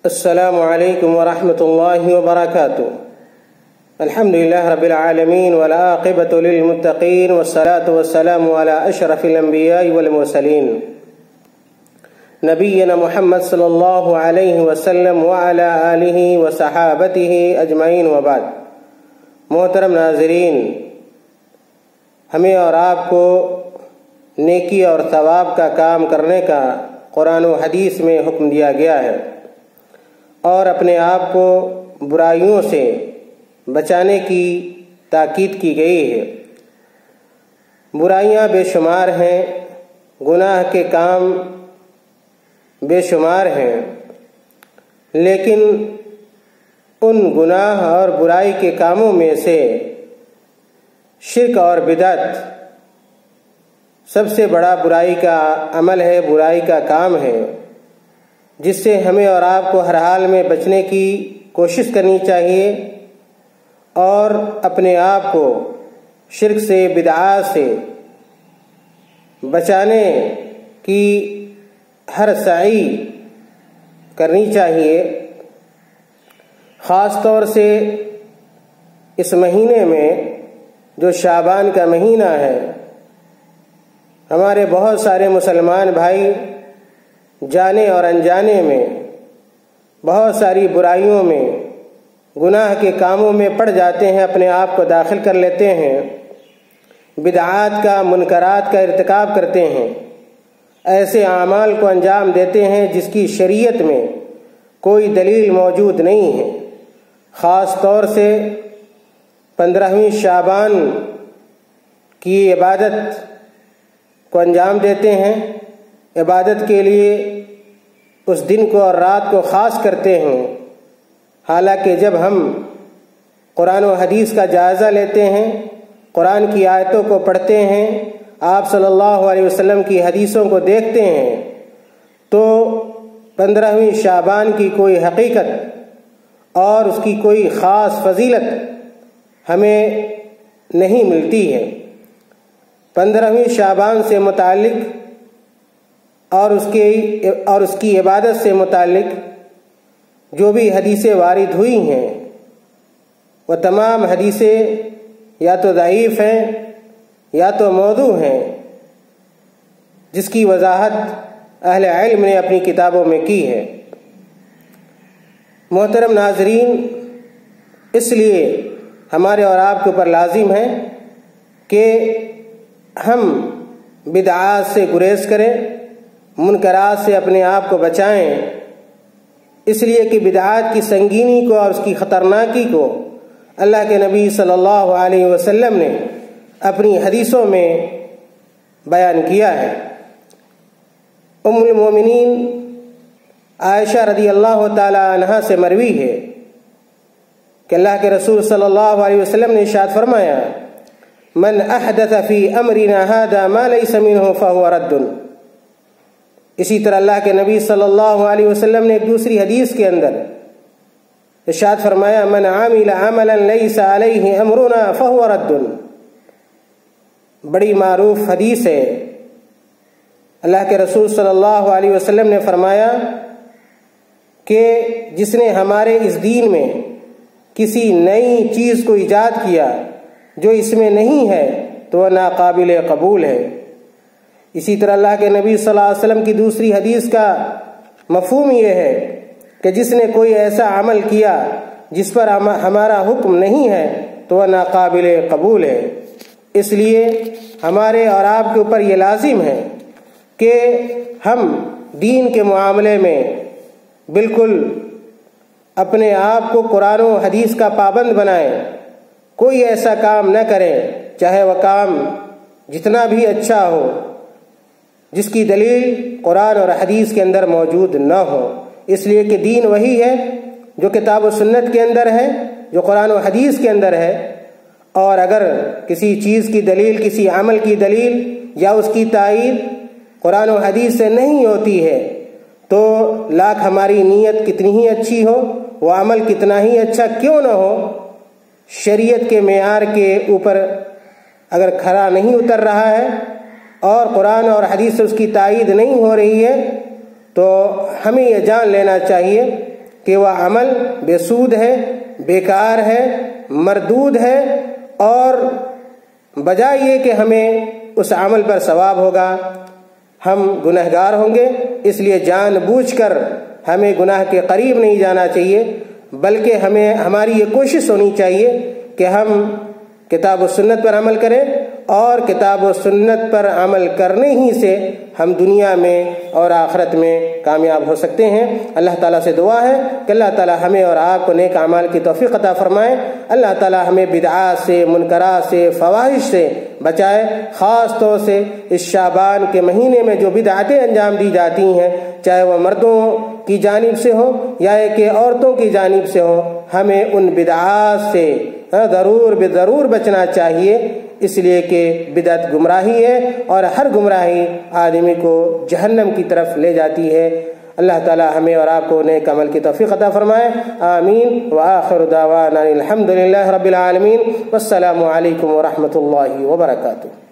السلام علیکم ورحمۃ اللہ وبرکاتہ۔ الحمد للہ رب العالمین والعاقبۃ للمتقین والصلاة والسلام علی اشرف الانبیاء والمرسلین نبینا محمد صلی اللہ علیہ وسلم وعلی آلہ وصحابتہ اجمعین وبعد۔ محترم ناظرین، ہمیں اور آپ کو نیکی اور ثواب کا کام کرنے کا قرآن و حدیث میں حکم دیا گیا ہے، اور اپنے آپ کو برائیوں سے بچانے کی تاکید کی گئی ہے۔ برائیاں بے شمار ہیں، گناہ کے کام بے شمار ہیں، لیکن ان گناہ اور برائی کے کاموں میں سے شرک اور بدعت سب سے بڑا برائی کا عمل ہے، برائی کا کام ہے، جس سے ہمیں اور آپ کو ہر حال میں بچنے کی کوشش کرنی چاہیے، اور اپنے آپ کو شرک سے، بدعات سے بچانے کی ہر سعی کرنی چاہیے۔ خاص طور سے اس مہینے میں جو شعبان کا مہینہ ہے، ہمارے بہت سارے مسلمان بھائی جانے اور انجانے میں بہت ساری برائیوں میں، گناہ کے کاموں میں پڑ جاتے ہیں، اپنے آپ کو داخل کر لیتے ہیں، بدعات کا، منکرات کا ارتکاب کرتے ہیں، ایسے اعمال کو انجام دیتے ہیں جس کی شریعت میں کوئی دلیل موجود نہیں ہے۔ خاص طور سے 15ویں شعبان کی عبادت کو انجام دیتے ہیں، عبادت کے لیے اس دن کو اور رات کو خاص کرتے ہیں، حالانکہ جب ہم قرآن و حدیث کا جائزہ لیتے ہیں، قرآن کی آیتوں کو پڑھتے ہیں، آپ صلی اللہ علیہ وسلم کی حدیثوں کو دیکھتے ہیں، تو 15ویں شعبان کی کوئی حقیقت اور اس کی کوئی خاص فضیلت ہمیں نہیں ملتی ہے۔ 15ویں شعبان سے متعلق اور اس کی عبادت سے متعلق جو بھی حدیثیں وارد ہوئی ہیں، وہ تمام حدیثیں یا تو ضعیف ہیں یا تو موضوع ہیں، جس کی وضاحت اہل علم نے اپنی کتابوں میں کی ہے۔ محترم ناظرین، اس لیے ہمارے اور آپ کے اوپر لازم ہے کہ ہم بدعات سے گریز کریں، منکرات سے اپنے آپ کو بچائیں، اس لیے کہ بدعات کی سنگینی کو اور اس کی خطرناکی کو اللہ کے نبی صلی اللہ علیہ وسلم نے اپنی حدیثوں میں بیان کیا ہے۔ ام المومنین عائشہ رضی اللہ تعالی عنہا سے مروی ہے کہ اللہ کے رسول صلی اللہ علیہ وسلم نے ارشاد فرمایا، من احدث فی امرنا هذا ما ليس منه فهو رد۔ اسی طرح اللہ کے نبی صلی اللہ علیہ وسلم نے ایک دوسری حدیث کے اندر ارشاد فرمایا، من عمل عملا ليس عليه امرنا فهو رد۔ بڑی معروف حدیث ہے۔ اللہ کے رسول صلی اللہ علیہ وسلم نے فرمایا کہ جس نے ہمارے اس دین میں کسی نئی چیز کو ایجاد کیا جو اس میں نہیں ہے تو وہ ناقابل قبول ہے۔ اسی طرح اللہ کے نبی صلی اللہ علیہ وسلم کی دوسری حدیث کا مفہوم یہ ہے کہ جس نے کوئی ایسا عمل کیا جس پر ہمارا حکم نہیں ہے تو وہ ناقابل قبول ہے۔ اس لیے ہمارے اور آپ کے اوپر یہ لازم ہے کہ ہم دین کے معاملے میں بالکل اپنے آپ کو قرآن و حدیث کا پابند بنائیں، کوئی ایسا کام نہ کریں چاہے وہ کام جتنا بھی اچھا ہو جس کی دلیل قرآن اور حدیث کے اندر موجود نہ ہو، اس لیے کہ دین وہی ہے جو کتاب و سنت کے اندر ہے، جو قرآن و حدیث کے اندر ہے، اور اگر کسی چیز کی دلیل، کسی عمل کی دلیل یا اس کی تائید قرآن و حدیث سے نہیں ہوتی ہے تو لاکھ ہماری نیت کتنی ہی اچھی ہو، وہ عمل کتنا ہی اچھا کیوں نہ ہو، شریعت کے معیار کے اوپر اگر کھرا نہیں اتر رہا ہے اور قرآن اور حدیث سے اس کی تائید نہیں ہو رہی ہے تو ہمیں یہ جان لینا چاہیے کہ وہ عمل بے سود ہے، بیکار ہے، مردود ہے، اور بجائے یہ کہ ہمیں اس عمل پر ثواب ہوگا ہم گنہگار ہوں گے، اس لیے جان بوجھ کر ہمیں گناہ کے قریب نہیں جانا چاہیے، بلکہ ہماری یہ کوشش ہونی چاہیے کہ ہم کتاب و سنت پر عمل کریں، اور کتاب و سنت پر عمل کرنے ہی سے ہم دنیا میں اور آخرت میں کامیاب ہو سکتے ہیں۔ اللہ تعالیٰ سے دعا ہے کہ اللہ تعالیٰ ہمیں اور آپ کو نیک اعمال کی توفیق عطا فرمائے، اللہ تعالیٰ ہمیں بدعات سے، منکرات سے، فواحش سے بچائے، خاص طور سے اس شعبان کے مہینے میں جو بدعاتیں انجام دی جاتی ہیں، چاہے وہ مردوں کی جانب سے ہو یا کہ عورتوں کی جانب سے ہو، ہمیں ان بدعات سے ضرور بچنا چاہیے، اس لیے کہ بدعت گمراہی ہے اور ہر گمراہی آدمی کو جہنم کی طرف لے جاتی ہے۔ اللہ تعالی ہمیں اور آپ کو نیک عمل کی توفیق عطا فرمائے، آمین۔ وآخر دعوانا الحمد للہ رب العالمین، والسلام علیکم ورحمۃ اللہ وبرکاتہ۔